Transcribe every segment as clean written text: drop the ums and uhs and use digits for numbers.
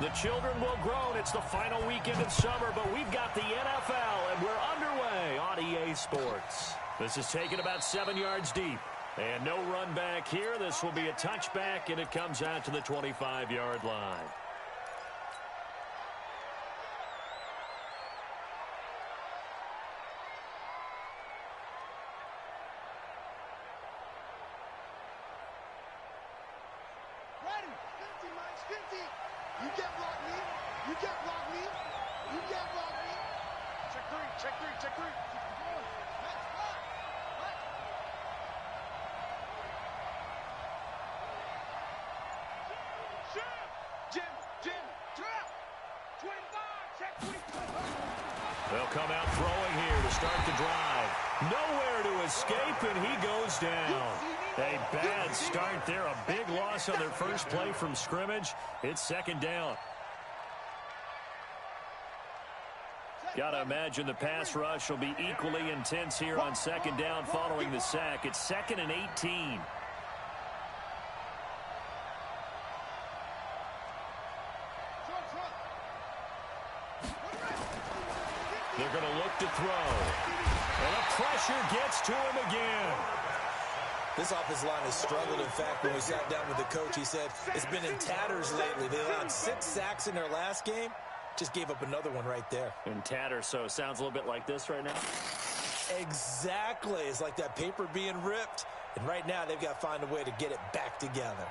The children will groan. It's the final weekend in summer, but we've got the NFL, and we're underway on EA Sports. This is taken about 7 yards deep. And no run back here. This will be a touchback, and it comes out to the 25-yard line. You can't block me. You can't block me. You can't block me. Check three. Check three. Check three. Let's block. What? Jim. Trap. 25. Check 25. They'll come out throwing here to start the drive. Nowhere to escape, and he goes down. A bad start there. A big loss on their first play from scrimmage. It's second down. Got to imagine the pass rush will be equally intense here on second down following the sack. It's 2nd and 18. They're going to look to throw. And the pressure gets to him again. This offensive line has struggled. In fact, when we sat down with the coach, he said it's been in tatters lately. They allowed 6 sacks in their last game. Just gave up another one right there. In tatters, so it sounds a little bit like this right now? Exactly. It's like that paper being ripped. And right now, they've got to find a way to get it back together.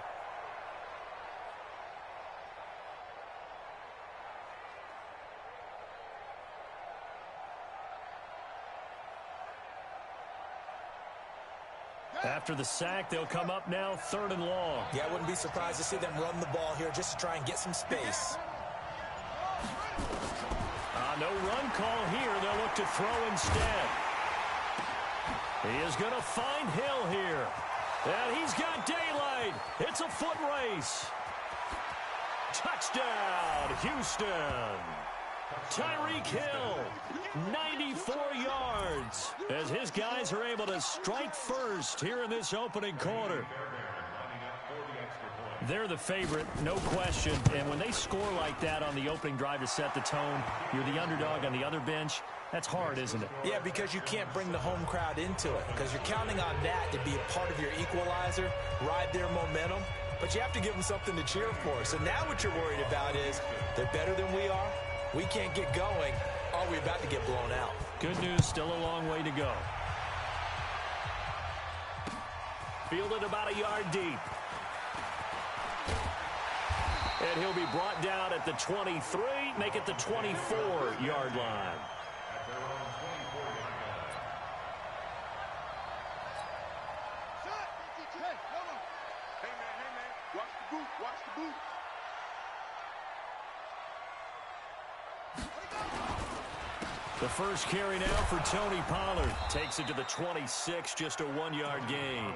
After the sack, they'll come up now 3rd and long. Yeah, I wouldn't be surprised to see them run the ball here just to try and get some space. No run call here. They'll look to throw instead. He is going to find Hill here. And he's got daylight. It's a foot race. Touchdown, Houston. Tyreek Hill, 94 yards, as his guys are able to strike first here in this opening quarter. They're the favorite, no question, and when they score like that on the opening drive to set the tone, you're the underdog on the other bench. That's hard, isn't it? Yeah, because you can't bring the home crowd into it, because you're counting on that to be a part of your equalizer, ride their momentum, but you have to give them something to cheer for. So now what you're worried about is they're better than we are. We can't get going. Are we about to get blown out? Good news, still a long way to go. Fielded about a yard deep. And he'll be brought down at the 23, make it the 24-yard line. Hey, man. Watch the boot. Watch the boot. The first carry now for Tony Pollard. Takes it to the 26, just a 1-yard gain.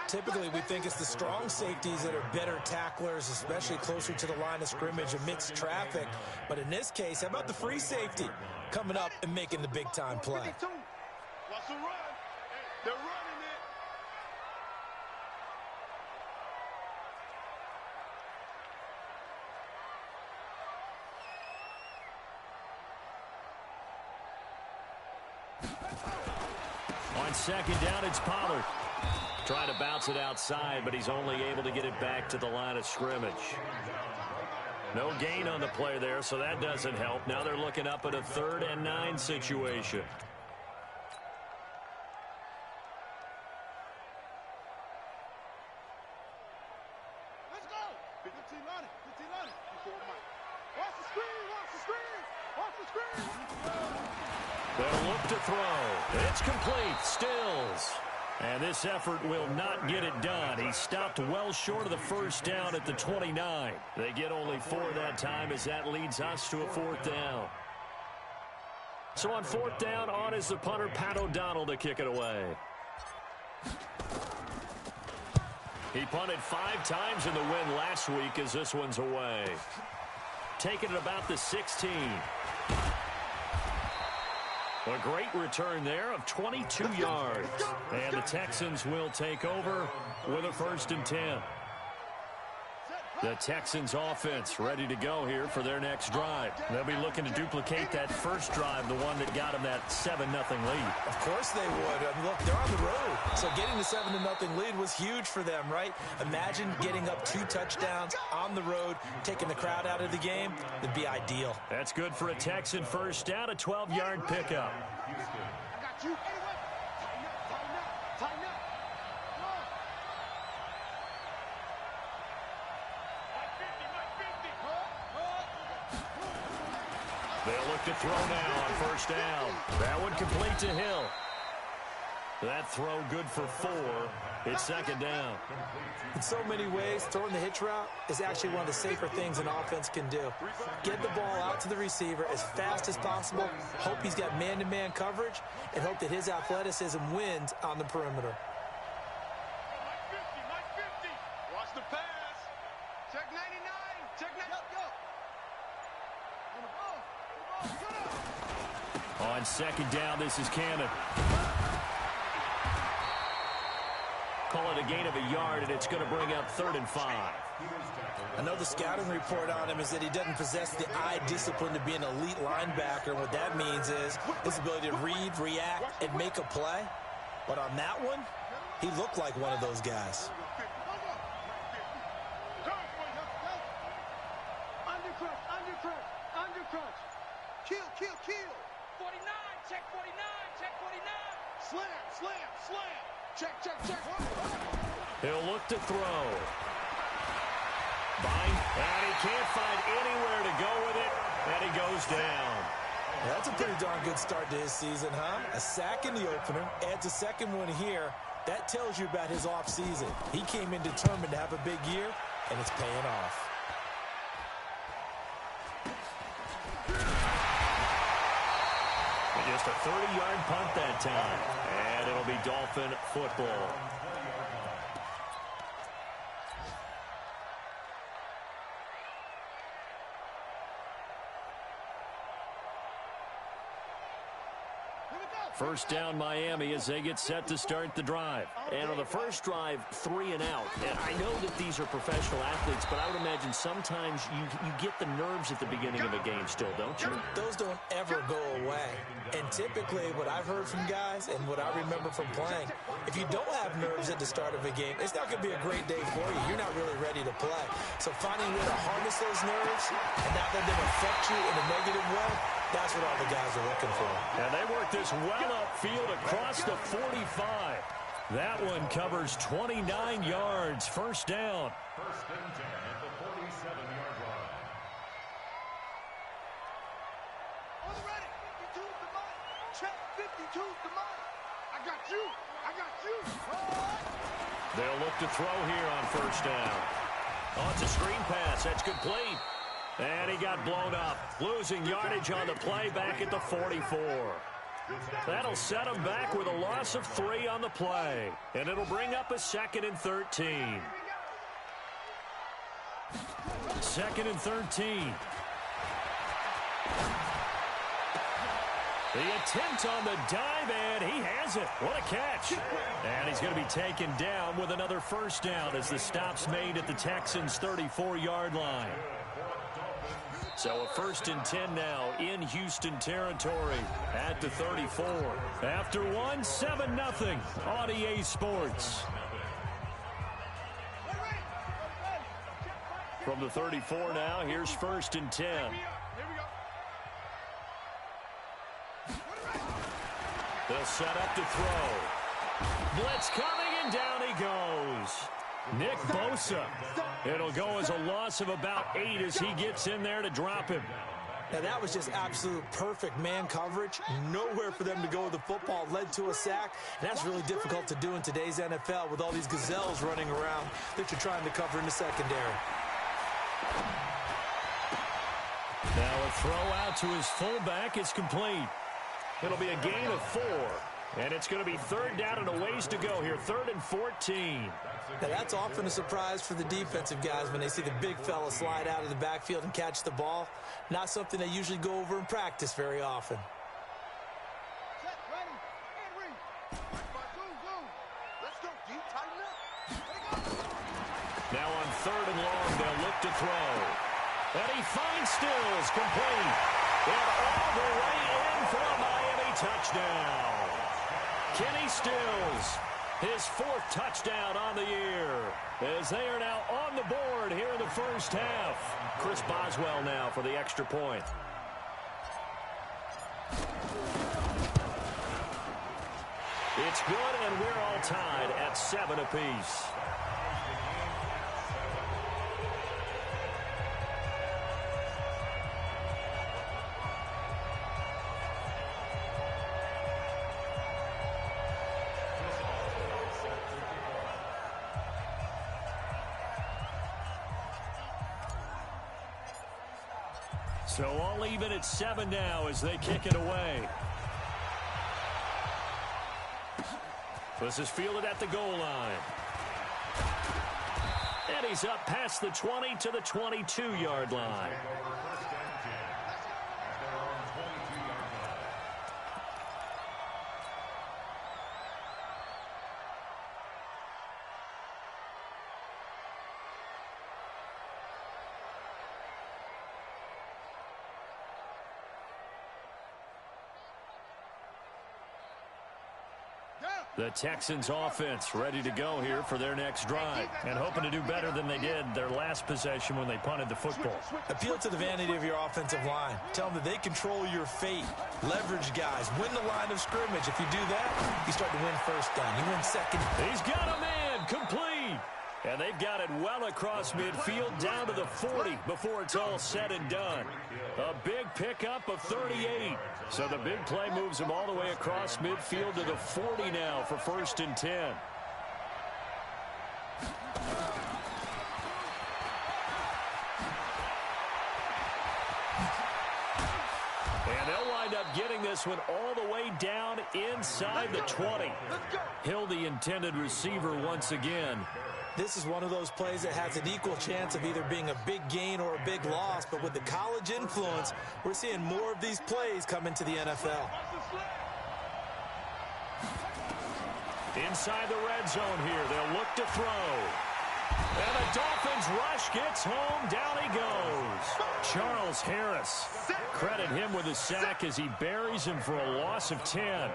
Typically, we think it's the strong safeties that are better tacklers, especially closer to the line of scrimmage amidst traffic. But in this case, how about the free safety coming up and making the big-time play? Watch the run. They're running it. On second down, it's Pollard. Trying to bounce it outside, but he's only able to get it back to the line of scrimmage. No gain on the play there, so that doesn't help. Now they're looking up at a 3rd and 9 situation. Let's go. 15 on it. Watch the screen. They'll look to throw. It's complete. Stills. And this effort will not get it done. He stopped well short of the first down at the 29. They get only 4 that time as that leads us to a 4th down. So on 4th down, on is the punter, Pat O'Donnell, to kick it away. He punted 5 times in the win last week as this one's away. Taking it about the 16. A great return there of 22 yards. And the Texans will take over with a 1st and 10. The Texans offense ready to go here for their next drive. They'll be looking to duplicate that first drive, the one that got them that 7-0 lead. Of course they would. I mean, look, they're on the road. So getting the 7-0 lead was huge for them, right? Imagine getting up 2 touchdowns on the road, taking the crowd out of the game. It'd be ideal. That's good for a Texan first down, a 12-yard pickup. I got you. Anyway, tighten up, tighten up, tighten up. They'll look to throw now on first down. That one complete to Hill. That throw good for 4. It's second down. In so many ways, throwing the hitch route is actually one of the safer things an offense can do. Get the ball out to the receiver as fast as possible, hope he's got man-to-man coverage, and hope that his athleticism wins on the perimeter. Watch the pass. Check 99. Check 99. On second down, this is Cannon. Call it a gain of a yard, and it's going to bring up 3rd and 5. I know the scouting report on him is that he doesn't possess the eye discipline to be an elite linebacker. What that means is his ability to read, react, and make a play. But on that one, he looked like one of those guys. Undercrunch. Kill. 49, check 49, check 49. Slam. Check. He'll look to throw. Bind, and he can't find anywhere to go with it, and he goes down. Yeah, that's a pretty darn good start to his season, huh? A sack in the opener, adds a second one here. That tells you about his offseason. He came in determined to have a big year, and it's paying off. Just a 30-yard punt that time, and it'll be Dolphin football. First down Miami as they get set to start the drive. And on the first drive, 3 and out. And I know that these are professional athletes, but I would imagine sometimes you get the nerves at the beginning of a game still, don't you? Those don't ever go away. And typically what I've heard from guys and what I remember from playing, if you don't have nerves at the start of a game, it's not going to be a great day for you. You're not really ready to play. So finding a way to harness those nerves and not let them affect you in a negative way, that's what all the guys are looking for. And they work this well upfield across the 45. That one covers 29 yards. First down. First and 10 at the 47-yard line. On the ready. 52's the money. Check 52's the money. I got you. They'll look to throw here on first down. Oh, it's a screen pass. That's complete. And he got blown up. Losing yardage on the play back at the 44. That'll set him back with a loss of 3 on the play. And it'll bring up a 2nd and 13. 2nd and 13. The attempt on the dive, and he has it. What a catch. And he's going to be taken down with another first down as the stop's made at the Texans' 34-yard line. So a 1st and 10 now in Houston territory at the 34. After 7-0 on EA Sports. From the 34 now, here's 1st and 10. They'll set up to throw. Blitz coming, and down he goes. Nick Bosa. It'll go as a loss of about 8 as he gets in there to drop him. Now, that was just absolute perfect man coverage. Nowhere for them to go with the football. Led to a sack. And that's really difficult to do in today's NFL with all these gazelles running around that you're trying to cover in the secondary. Now a throw out to his fullback is complete. It'll be a gain of 4. And it's going to be 3rd down and a ways to go here. 3rd and 14. Now, that's often a surprise for the defensive guys when they see the big fella slide out of the backfield and catch the ball. Not something they usually go over in practice very often. Check, ready, and read. Let's go, deep, tighten up. Now on third and long. They'll look to throw. And he finds Stills, complete. And all the way in for a Miami touchdown. Kenny Stills, his fourth touchdown on the year, as they are now on the board here in the first half. Chris Boswell now for the extra point. It's good, and we're all tied at 7 apiece. So all even at 7 now as they kick it away. This is fielded at the goal line. And he's up past the 20 to the 22-yard line. The Texans offense ready to go here for their next drive and hoping to do better than they did their last possession when they punted the football. Appeal to the vanity of your offensive line. Tell them that they control your fate. Leverage guys. Win the line of scrimmage. If you do that, you start to win first down. You win second. He's got a man complete. And they've got it well across midfield down to the 40 before it's all said and done. A big pickup of 38. So the big play moves him all the way across midfield to the 40 now for 1st and 10. And they'll wind up getting this one all the way down inside the 20. Hill, the intended receiver once again. This is one of those plays that has an equal chance of either being a big gain or a big loss, but with the college influence, we're seeing more of these plays come into the NFL. Inside the red zone here, they'll look to throw. And the Dolphins rush gets home, down he goes. Charles Harris, credit him with a sack as he buries him for a loss of 10.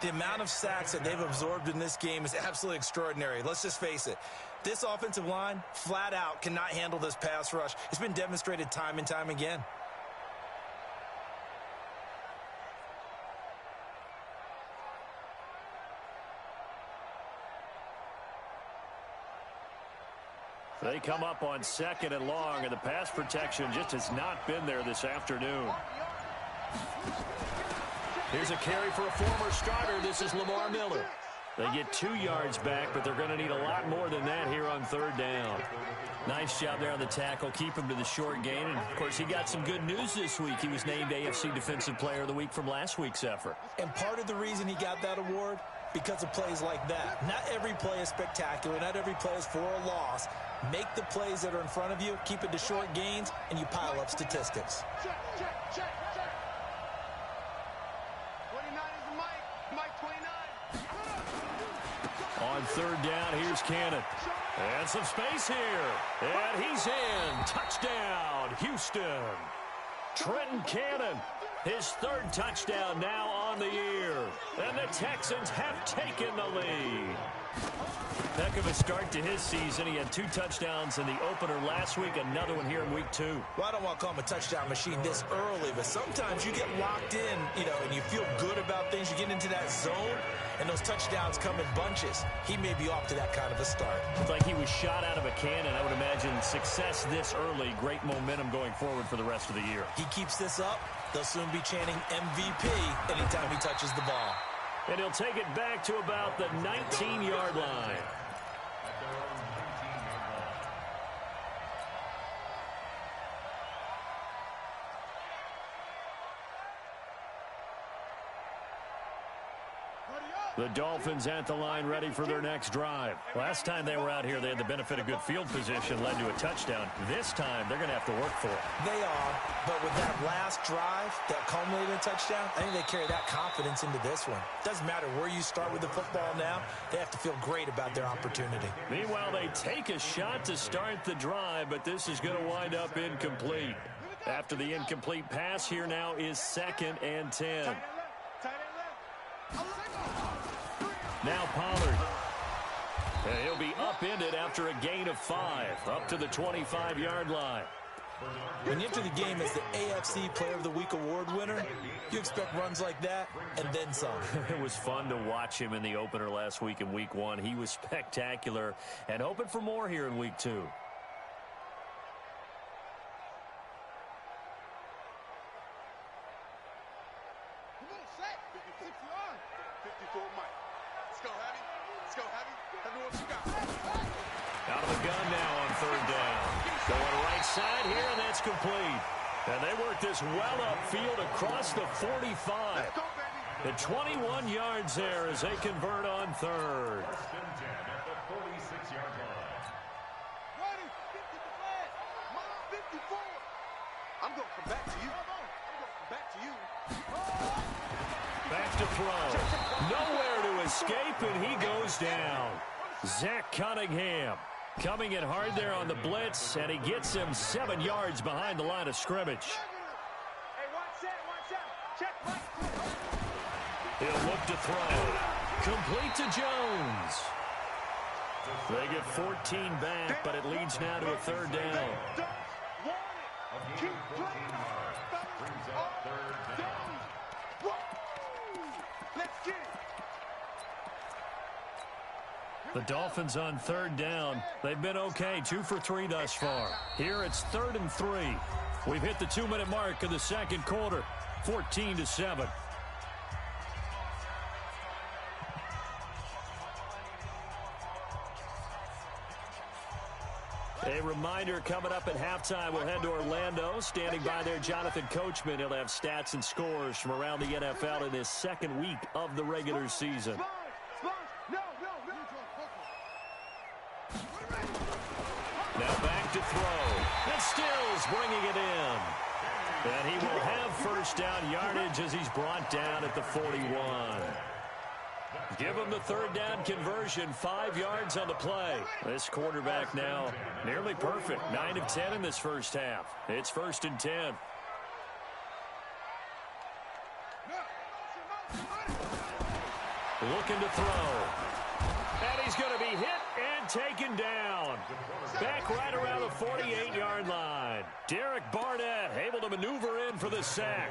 The amount of sacks that they've absorbed in this game is absolutely extraordinary. Let's just face it. This offensive line, flat out, cannot handle this pass rush. It's been demonstrated time and time again. They come up on 2nd and long, and the pass protection just has not been there this afternoon. Here's a carry for a former starter. This is Lamar Miller. They get 2 yards back, but they're going to need a lot more than that here on 3rd down. Nice job there on the tackle. Keep him to the short gain. And, of course, he got some good news this week. He was named AFC Defensive Player of the Week from last week's effort. And part of the reason he got that award, because of plays like that. Not every play is spectacular. Not every play is for a loss. Make the plays that are in front of you, keep it to short gains, and you pile up statistics. Check. 29 is the Mike 29. On 3rd down, here's Cannon. And some space here. And he's in. Touchdown, Houston. Trenton Cannon, his 3rd touchdown now on the year. And the Texans have taken the lead. Heck of a start to his season. He had 2 touchdowns in the opener last week, another one here in week 2. Well, I don't want to call him a touchdown machine this early, but sometimes you get locked in, and you feel good about things. You get into that zone, and those touchdowns come in bunches. He may be off to that kind of a start. It's like he was shot out of a cannon. I would imagine success this early, great momentum going forward for the rest of the year. He keeps this up, they'll soon be chanting MVP anytime he touches the ball. And he'll take it back to about the 19-yard line. The Dolphins at the line ready for their next drive. Last time they were out here, they had the benefit of good field position, led to a touchdown. This time, they're going to have to work for it. They are, but with that last drive that culminated in a touchdown, I think they carry that confidence into this one. Doesn't matter where you start with the football now, they have to feel great about their opportunity. Meanwhile, they take a shot to start the drive, but this is going to wind up incomplete. After the incomplete pass, here now is 2nd and 10. Now Pollard. And he'll be upended after a gain of 5, up to the 25-yard line. When you enter the game as the AFC Player of the Week award winner, you expect runs like that and then some. It was fun to watch him in the opener last week in Week 1. He was spectacular, and hoping for more here in Week 2. Out of the gun now on 3rd down. Going right side here, and that's complete. And they work this well upfield across the 45. The 21 yards there as they convert on 3rd. First and 10 at the 46-yard line. I'm going to come back to you. I'm going to come back to you. Back to throw. Nowhere to escape, and he goes down. Zach Cunningham coming in hard there on the blitz, and he gets him 7 yards behind the line of scrimmage. Hey, watch out. Check. He'll look to throw. Complete to Jones. They get 14 back, but it leads now to a 3rd down. Keep playing. Brings up 3rd down. Let's get it. The Dolphins on 3rd down. They've been okay, 2 for 3 thus far. Here it's 3rd and 3. We've hit the 2-minute mark of the 2nd quarter, 14-7. A reminder, coming up at halftime, we'll head to Orlando. Standing by there, Jonathan Coachman. He'll have stats and scores from around the NFL in his 2nd week of the regular season. Now back to throw. And Stills bringing it in. And he will have 1st down yardage as he's brought down at the 41. Give him the 3rd down conversion, 5 yards on the play. This quarterback now nearly perfect, 9 of 10 in this first half. It's 1st and 10. Looking to throw. And he's going to be hit and taken down. Back right around the 48-yard line. Derek Barnett able to maneuver in for the sack.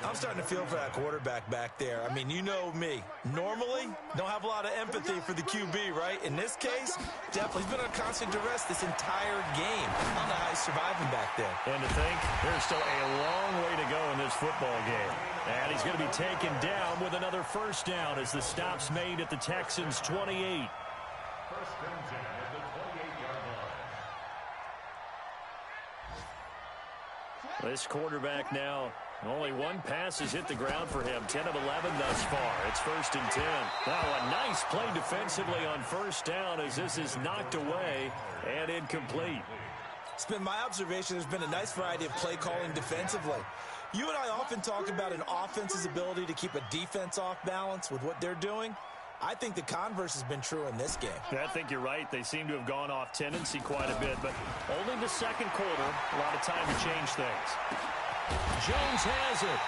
I'm starting to feel for that quarterback back there. I mean, you know me. Normally, don't have a lot of empathy for the QB, right? In this case, definitely. He's been on constant duress this entire game. I don't know how he's surviving back there. And to think, there's still a long way to go in this football game. And he's going to be taken down with another 1st down as the stop's made at the Texans' 28. 1st and 10 at the 28-yard line. This quarterback now, only 1 pass has hit the ground for him. 10 of 11 thus far. It's 1st and 10. Now a nice play defensively on 1st down as this is knocked away and incomplete. It's been my observation there's been a nice variety of play calling defensively. You and I often talk about an offense's ability to keep a defense off balance with what they're doing. I think the converse has been true in this game. I think you're right. They seem to have gone off tendency quite a bit, but only the 2nd quarter. A lot of time to change things. Jones has it.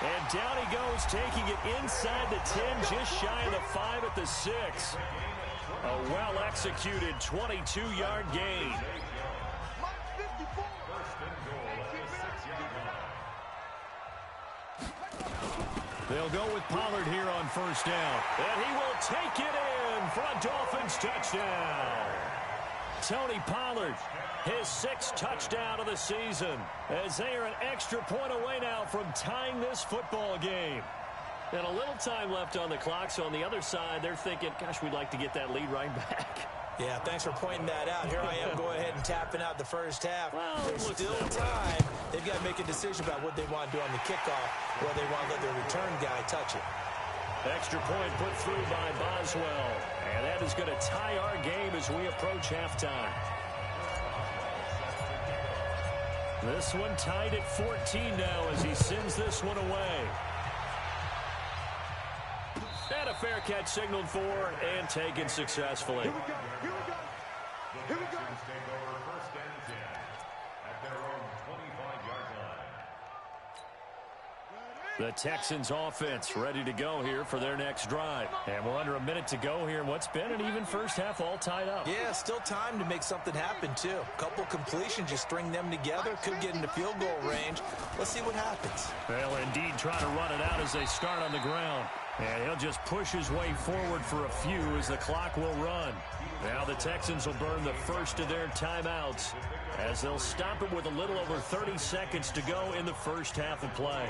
And down he goes, taking it inside the 10, just shy of the 5 at the 6. A well-executed 22-yard gain. They'll go with Pollard here on 1st down. And he will take it in for a Dolphins touchdown. Tony Pollard, his 6th touchdown of the season, as they are an extra point away now from tying this football game. And a little time left on the clock, so on the other side, they're thinking, gosh, we'd like to get that lead right back. Yeah, thanks for pointing that out. Here I am going ahead and tapping out the 1st half. Well, there's still time. They've got to make a decision about what they want to do on the kickoff, or they want to let their return guy touch it. Extra point put through by Boswell. And that is going to tie our game as we approach halftime. This one tied at 14 now as he sends this one away. And a fair catch signaled for and taken successfully. Here we go. Here we go. Here we go. Take over first and 10 at their own 25-yard line. The Texans offense ready to go here for their next drive. And we're under a minute to go here in what's been an even first half, all tied up. Yeah, still time to make something happen, too. A couple completions, you string them together, could get into field goal range. Let's see what happens. They'll indeed try to run it out as they start on the ground. And he'll just push his way forward for a few as the clock will run. Now the Texans will burn the first of their timeouts as they'll stop it with a little over 30 seconds to go in the first half of play.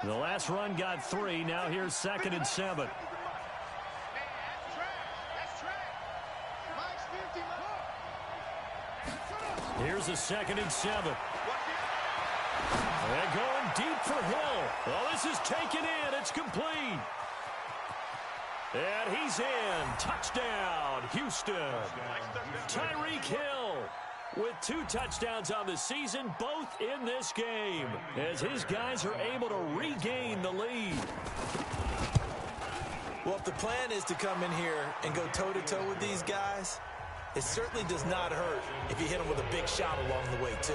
The last run got 3. Now here's 2nd and 7. Here's a 2nd and 7. They're going deep for Hill. Oh, this is taken in. It's complete. And he's in. Touchdown, Houston. Tyreek Hill with 2 touchdowns on the season, both in this game, as his guys are able to regain the lead. Well, if the plan is to come in here and go toe-to-toe with these guys, it certainly does not hurt if you hit them with a big shot along the way, too.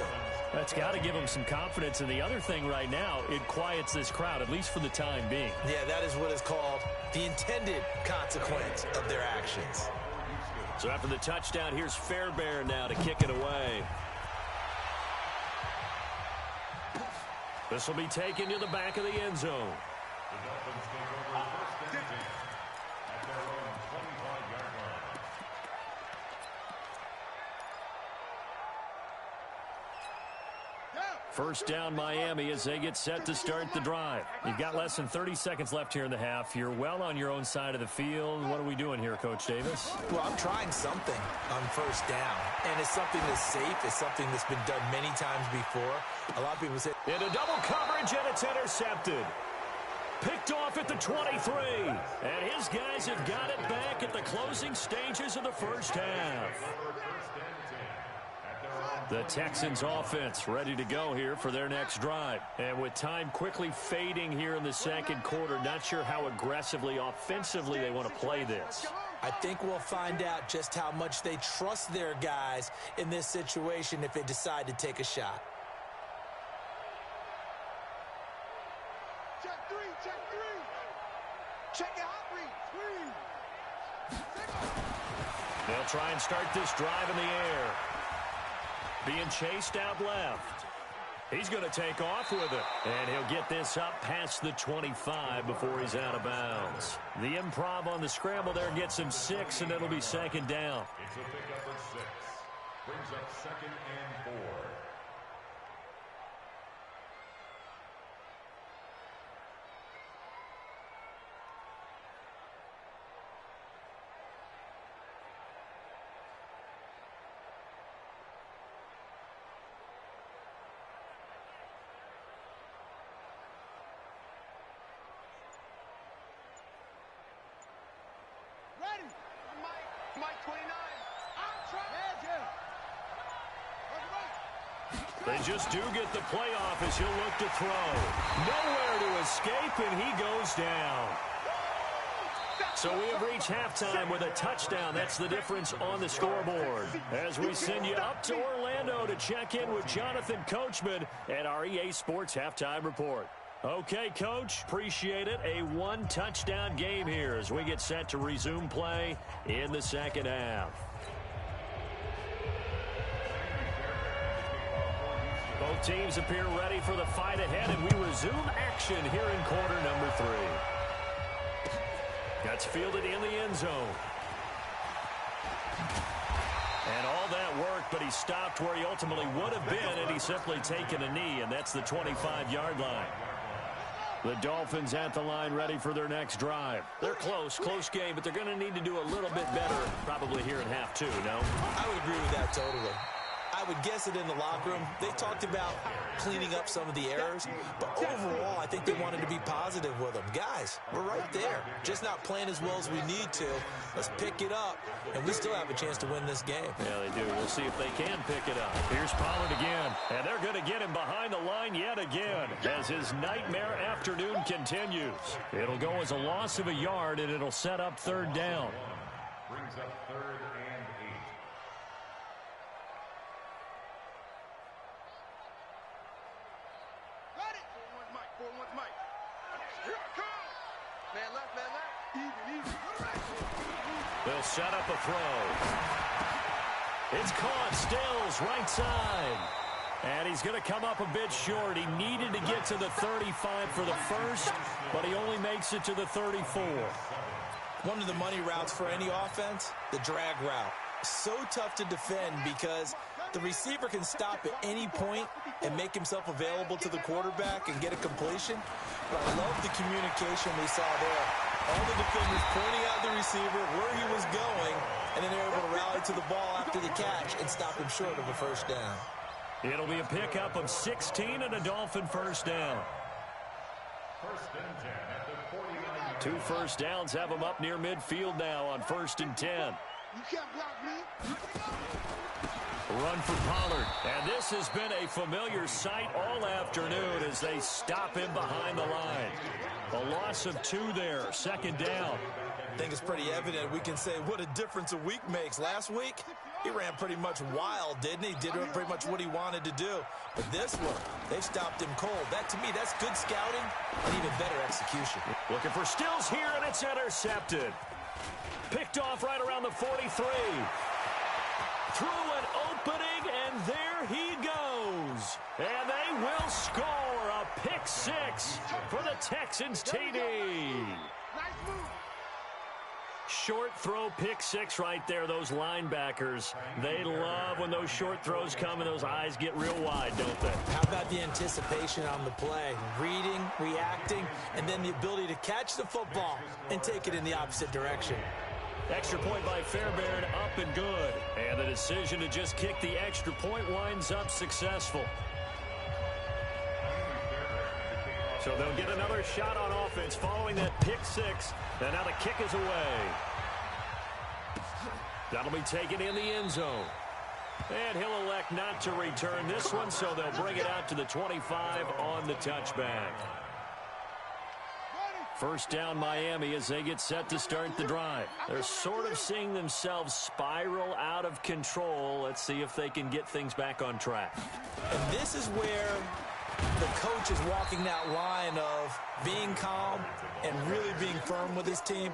That's got to give them some confidence. And the other thing right now, it quiets this crowd, at least for the time being. Yeah, that is what is called the intended consequence of their actions. So after the touchdown, here's Fairbairn now to kick it away. This will be taken to the back of the end zone. The Dolphins take over first and 10 at their own 25-yard line. First down, Miami, as they get set to start the drive. You've got less than 30 seconds left here in the half. You're well on your own side of the field. What are we doing here, Coach Davis? Well, I'm trying something on first down, and it's something that's safe. It's something that's been done many times before. A lot of people say... Into double coverage, and it's intercepted. Picked off at the 23. And his guys have got it back at the closing stages of the first half. The Texans offense ready to go here for their next drive. And with time quickly fading here in the second quarter, not sure how aggressively, offensively they want to play this. I think we'll find out just how much they trust their guys in this situation if they decide to take a shot. Check 3, check 3. Check it out, 3. They'll try and start this drive in the air. Being chased out left. He's going to take off with it. And he'll get this up past the 25 before he's out of bounds. The improv on the scramble there gets him 6, and it'll be second down. It's a pickup of 6. Brings up 2nd and 4. Ready. Mike 29. I'm trying. They just do get the playoff as he'll look to throw. Nowhere to escape, and he goes down. So we have reached halftime with a touchdown. That's the difference on the scoreboard. As we send you up to Orlando to check in with Jonathan Coachman at our EA Sports Halftime Report. Okay, Coach, appreciate it. A 1-touchdown game here as we get set to resume play in the second half. Both teams appear ready for the fight ahead, and we resume action here in quarter number 3. That's fielded in the end zone. And all that worked, but he stopped where he ultimately would have been, and he's simply taken a knee, and that's the 25-yard line. The Dolphins at the line ready for their next drive. They're close game, but they're going to need to do a little bit better probably here in half two, no? I would agree with that totally. I would guess it in the locker room. They talked about cleaning up some of the errors, but overall, I think they wanted to be positive with them. Guys, we're right there. Just not playing as well as we need to. Let's pick it up, and we still have a chance to win this game. Yeah, they do. We'll see if they can pick it up. Here's Pollard again, and they're going to get him behind the line yet again as his nightmare afternoon continues. It'll go as a loss of a yard, and it'll set up third down. Brings up 3rd and 8. Got it. 4-1's Mike. Here I come. Man left. Even. They'll set up a throw. It's caught. Stills right side. And he's going to come up a bit short. He needed to get to the 35 for the first, but he only makes it to the 34. One of the money routes for any offense, the drag route. So tough to defend because the receiver can stop at any point and make himself available to the quarterback and get a completion. But I love the communication we saw there. All the defenders pointing out the receiver, where he was going, and then they're able to rally to the ball after the catch and stop him short of a first down. It'll be a pickup of 16 and a Dolphin first down. 1st and 10 at the 49. 2 first downs have him up near midfield now on 1st and 10. You can't block me. Run for Pollard. And this has been a familiar sight all afternoon as they stop him behind the line. A loss of 2 there, 2nd down. I think it's pretty evident we can say what a difference a week makes. Last week, he ran pretty much wild, didn't he? Did pretty much what he wanted to do. But this one, they stopped him cold. That, to me, that's good scouting and even better execution. Looking for Stills here, and it's intercepted. Picked off right around the 43. Through an opening, and there he goes. And they will score a pick 6 for the Texans TD. Nice move. Short throw, pick 6 right there. Those linebackers, they love when those short throws come and those eyes get real wide, don't they? How about the anticipation on the play? Reading, reacting, and then the ability to catch the football and take it in the opposite direction. Extra point by Fairbairn, up and good. And the decision to just kick the extra point winds up successful. So they'll get another shot on offense following that pick 6. And now the kick is away. That'll be taken in the end zone. And he'll elect not to return this one, so they'll bring it out to the 25 on the touchback. First down Miami as they get set to start the drive. They're sort of seeing themselves spiral out of control. Let's see if they can get things back on track. And this is where the coach is walking that line of being calm and really being firm with his team.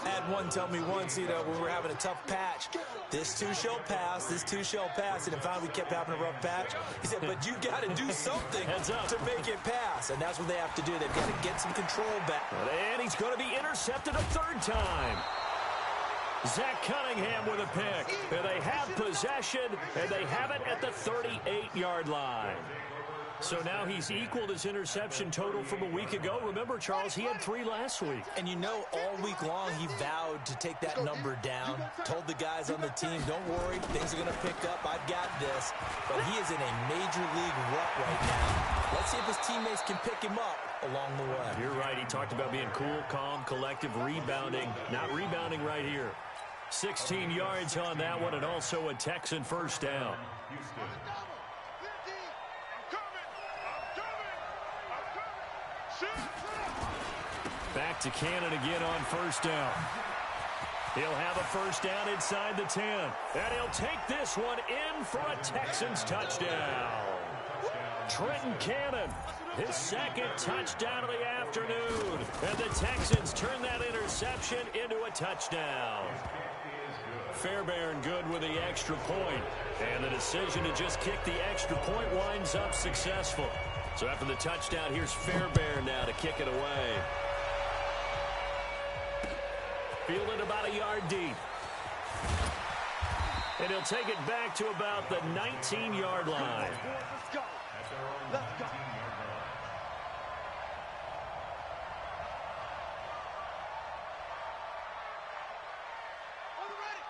I had one tell me once, when we were having a tough patch, this too shall pass, this too shall pass, and then finally we kept having a rough patch. He said, but you got to do something to make it pass, and that's what they have to do. They've got to get some control back. And he's going to be intercepted a 3rd time. Zach Cunningham with a pick. And they have possession, and they have it at the 38-yard line. So now he's equaled his interception total from a week ago. Remember, Charles, he had 3 last week. And all week long he vowed to take that number down. Told the guys on the team, don't worry, things are going to pick up. I've got this. But he is in a major league rut right now. Let's see if his teammates can pick him up along the way. You're right. He talked about being cool, calm, collective, rebounding. Not rebounding right here. 16 yards on that one, and also a Texan first down. Back to Cannon again on first down. He'll have a first down inside the 10. And he'll take this one in for a Texans touchdown. Trenton Cannon, his 2nd touchdown of the afternoon. And the Texans turn that interception into a touchdown. Fairbairn good with the extra point. And the decision to just kick the extra point winds up successful. So after the touchdown, here's Fairbairn now to kick it away. Fielded about a yard deep. And he'll take it back to about the 19-yard line. Let's go. Let's go.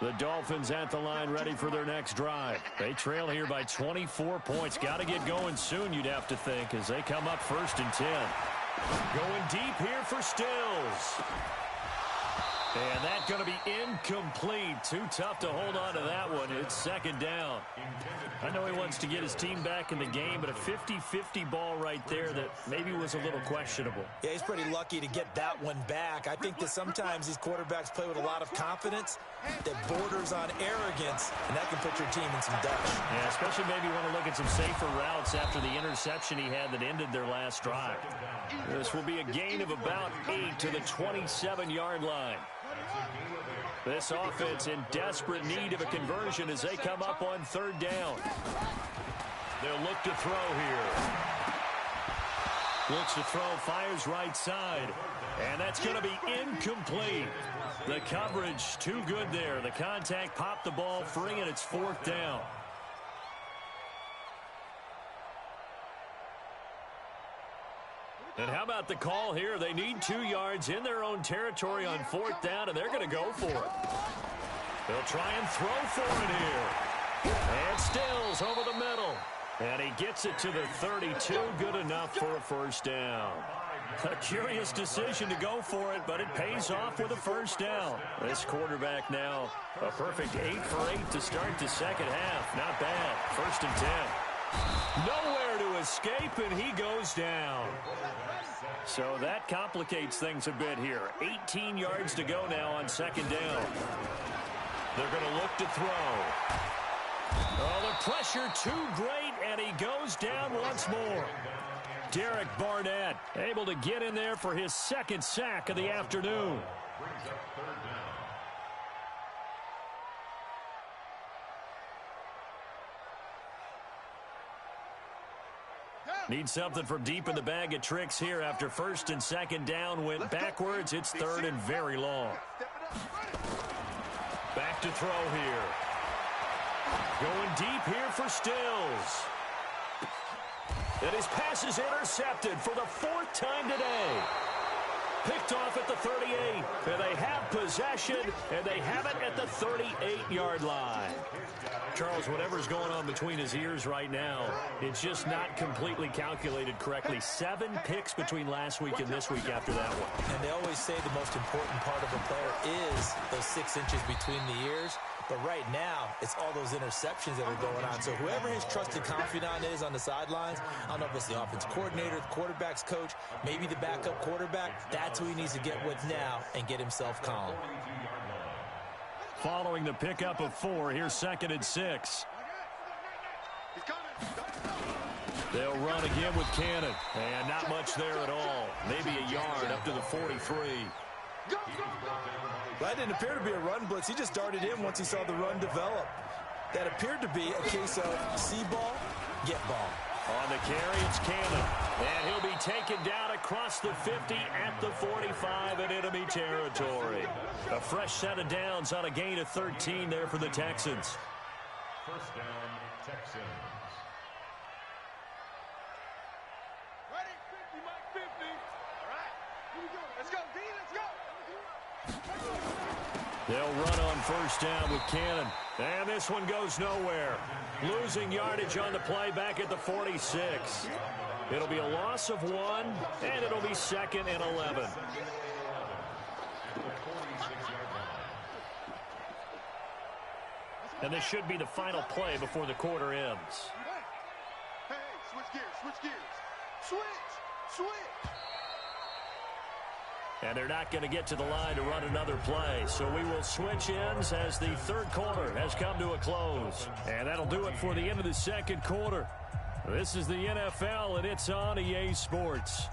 The Dolphins at the line ready for their next drive. They trail here by 24 points. Got to get going soon, you'd have to think, as they come up 1st and 10. Going deep here for Stills. And that's going to be incomplete. Too tough to hold on to that one. It's 2nd down. I know he wants to get his team back in the game, but a 50-50 ball right there that maybe was a little questionable. Yeah, he's pretty lucky to get that one back. I think that sometimes these quarterbacks play with a lot of confidence that borders on arrogance, and that can put your team in some dutch. Yeah, especially maybe want to look at some safer routes after the interception he had that ended their last drive. This will be a gain of about 8 to the 27-yard line. This offense in desperate need of a conversion as they come up on 3rd down. They'll look to throw here. Looks to throw, fires right side. And that's going to be incomplete. The coverage too good there. The contact popped the ball free, and it's 4th down. And how about the call here? They need 2 yards in their own territory on 4th down, and they're going to go for it. They'll try and throw for it here. And Stills over the middle. And he gets it to the 32. Good enough for a 1st down. A curious decision to go for it, but it pays off with a 1st down. This quarterback now, a perfect 8 for 8 to start the second half. Not bad. 1st and 10. Nowhere to escape, and he goes down. So that complicates things a bit here. 18 yards to go now on 2nd down. They're going to look to throw. Oh, the pressure too great, and he goes down once more. Derek Barnett able to get in there for his 2nd sack of the afternoon. Need something from deep in the bag of tricks here after 1st and 2nd down went backwards. It's 3rd and very long. Back to throw here. Going deep here for Stills. And his pass is intercepted for the 4th time today. Picked off at the 38. And they have possession, and they have it at the 38-yard line. Charles, whatever's going on between his ears right now, it's just not completely calculated correctly. 7 picks between last week and this week after that one. And they always say the most important part of a player is those 6 inches between the ears. But right now, it's all those interceptions that are going on. So whoever his trusted confidant is on the sidelines, I don't know if it's the offense coordinator, the quarterback's coach, maybe the backup quarterback, that's who he needs to get with now and get himself calm. Following the pickup of 4, here's 2nd and 6. They'll run again with Cannon. And not much there at all. Maybe a yard up to the 43. That didn't appear to be a run blitz. He just darted in once he saw the run develop. That appeared to be a case of see ball, get ball. On the carry, it's Cannon. And he'll be taken down across the 50 at the 45 in enemy territory. A fresh set of downs on a gain of 13 there for the Texans. 1st down, Texans. Ready? 50, Mike, 50. All right. Here we go. Let's go, D. Let's go. They'll run on 1st down with Cannon. And this one goes nowhere. Losing yardage on the play back at the 46. It'll be a loss of 1, and it'll be 2nd and 11. And this should be the final play before the quarter ends. Hey, switch gears, switch gears. Switch. And they're not going to get to the line to run another play. So we will switch ends as the 3rd quarter has come to a close. And that'll do it for the end of the 2nd quarter. This is the NFL, and it's on EA Sports.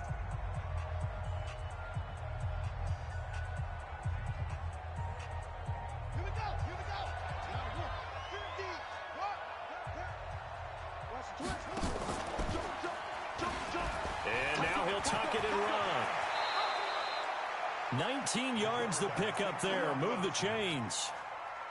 Here we go. 50. Jump. And now he'll tuck it and run. 19 yards the pickup there. Move the chains.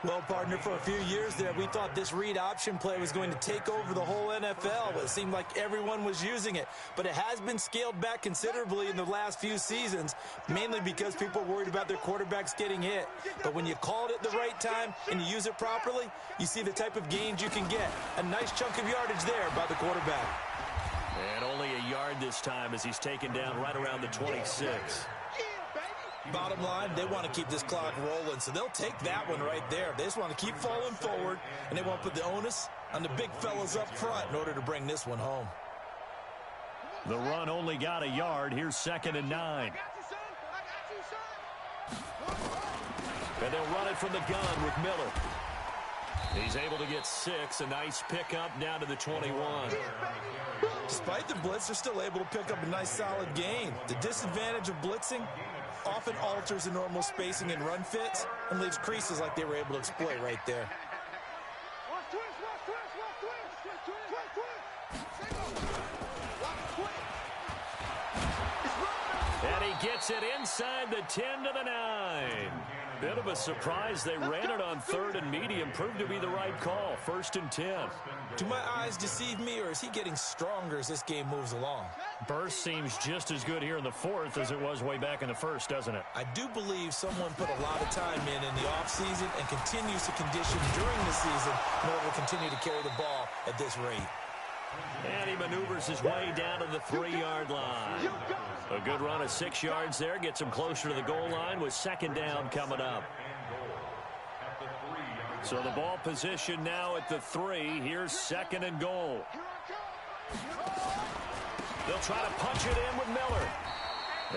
Well, partner, for a few years there, we thought this read option play was going to take over the whole NFL. It seemed like everyone was using it. But it has been scaled back considerably in the last few seasons, mainly because people are worried about their quarterbacks getting hit. But when you call it at the right time and you use it properly, you see the type of gains you can get. A nice chunk of yardage there by the quarterback. And only a yard this time as he's taken down right around the 26. Bottom line, they want to keep this clock rolling, so they'll take that one right there. They just want to keep falling forward, and they want to put the onus on the big fellas up front in order to bring this one home. The run only got a yard. Here's 2nd and 9. And they'll run it from the gun with Miller. He's able to get 6. A nice pickup down to the 21. Despite the blitz, they're still able to pick up a nice solid gain. The disadvantage of blitzing often alters the normal spacing and run fits and leaves creases like they were able to exploit right there. And he gets it inside the 10 to the 9. Bit of a surprise. They ran it on 3rd and medium. Proved to be the right call. 1st and 10. Do my eyes deceive me, or is he getting stronger as this game moves along? Burst seems just as good here in the 4th as it was way back in the 1st, doesn't it? I do believe someone put a lot of time in the offseason and continues to condition during the season in order to continue to carry the ball at this rate. And he maneuvers his way down to the 3-yard line. A good run of 6 yards there. Gets him closer to the goal line with 2nd down coming up. So the ball position now at the 3. Here's 2nd and goal. They'll try to punch it in with Miller.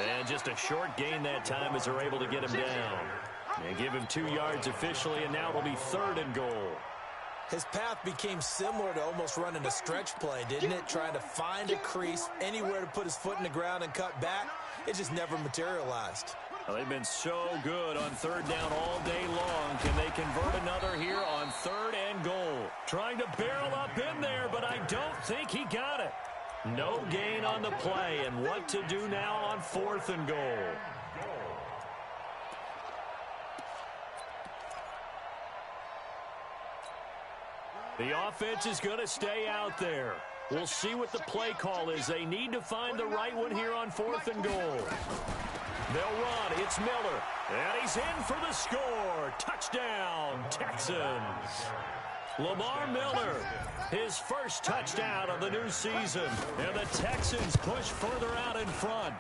And just a short gain that time as they're able to get him down. They give him 2 yards officially, and now it'll be 3rd and goal. His path became similar to almost running a stretch play, didn't it? Trying to find a crease, anywhere to put his foot in the ground and cut back. It just never materialized. Well, they've been so good on 3rd down all day long. Can they convert another here on 3rd and goal? Trying to barrel up in there, but I don't think he got it. No gain on the play, and what to do now on 4th and goal. The offense is going to stay out there. We'll see what the play call is. They need to find the right one here on 4th and goal. They'll run. It's Miller. And he's in for the score. Touchdown, Texans. Lamar Miller, his first touchdown of the new season. And the Texans push further out in front.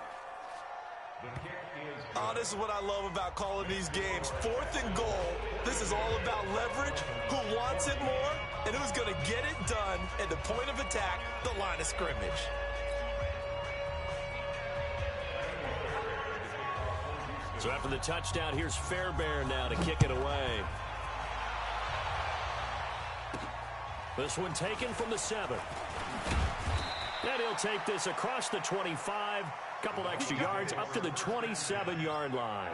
Oh, this is what I love about calling these games. 4th and goal. This is all about leverage, who wants it more, and who's going to get it done at the point of attack, the line of scrimmage. So after the touchdown, here's Fairbairn now to kick it away. This one taken from the 7. And he'll take this across the 25. Couple extra yards up to the 27-yard line.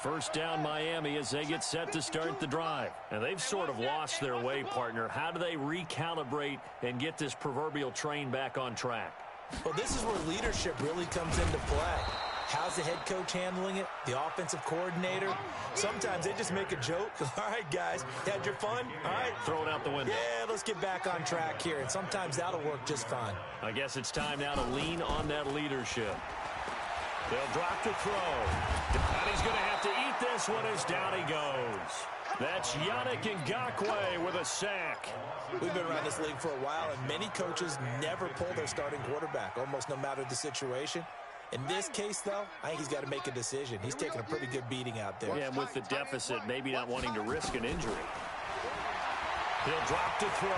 First down Miami as they get set to start the drive. And they've sort of lost their way, partner. How do they recalibrate and get this proverbial train back on track? Well, this is where leadership really comes into play. How's the head coach handling it? The offensive coordinator? Sometimes they just make a joke. All right, guys, you had your fun? All right. Throw it out the window. Yeah, let's get back on track here. And sometimes that'll work just fine. I guess it's time now to lean on that leadership. They'll drop to throw. And he's going to have to eat this one as down he goes. That's Yannick Ngakoue with a sack. We've been around this league for a while, and many coaches never pull their starting quarterback, almost no matter the situation. In this case, though, I think he's got to make a decision. He's taking a pretty good beating out there. Yeah, and with the deficit, maybe not wanting to risk an injury. He'll drop to throw.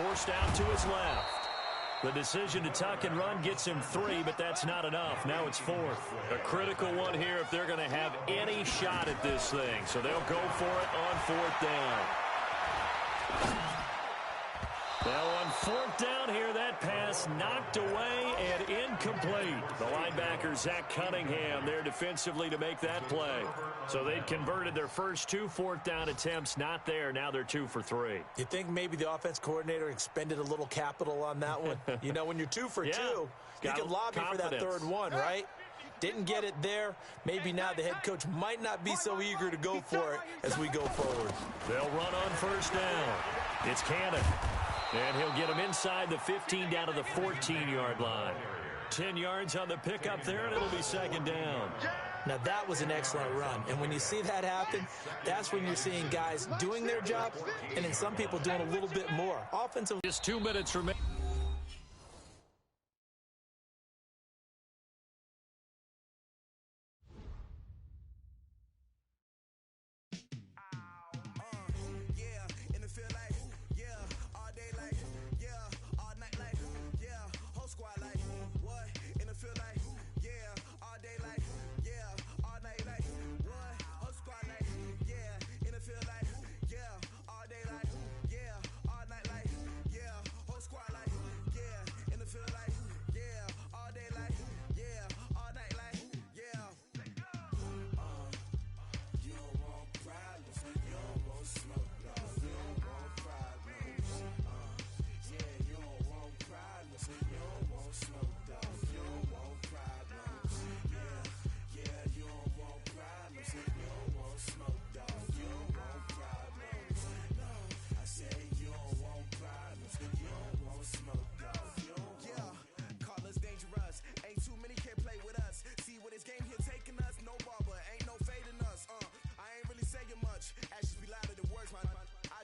Forced out to his left. The decision to tuck and run gets him 3, but that's not enough. Now it's 4th. A critical one here if they're going to have any shot at this thing. So they'll go for it on 4th down. Now on fourth down here, that pass knocked away and incomplete. The linebacker, Zach Cunningham, there defensively to make that play. So they'd converted their first 2 fourth-down attempts. Not there. Now they're 2 for 3. You think maybe the offense coordinator expended a little capital on that one? You know, when you're 2 for 2, you can lobby for that third one, right? Didn't get it there. Maybe now the head coach might not be so eager to go for it as we go forward. They'll run on first down. It's Cannon. And he'll get him inside the 15 down to the 14-yard line. 10 yards on the pickup there, and it'll be second down. Now, that was an excellent run. And when you see that happen, that's when you're seeing guys doing their job and then some people doing a little bit more. Offensive. Just 2 minutes remaining.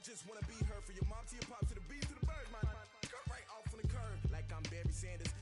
Just wanna be her for your mom to your pops to the beat to the birds, man. Skirt right off on the curb like I'm Barry Sanders.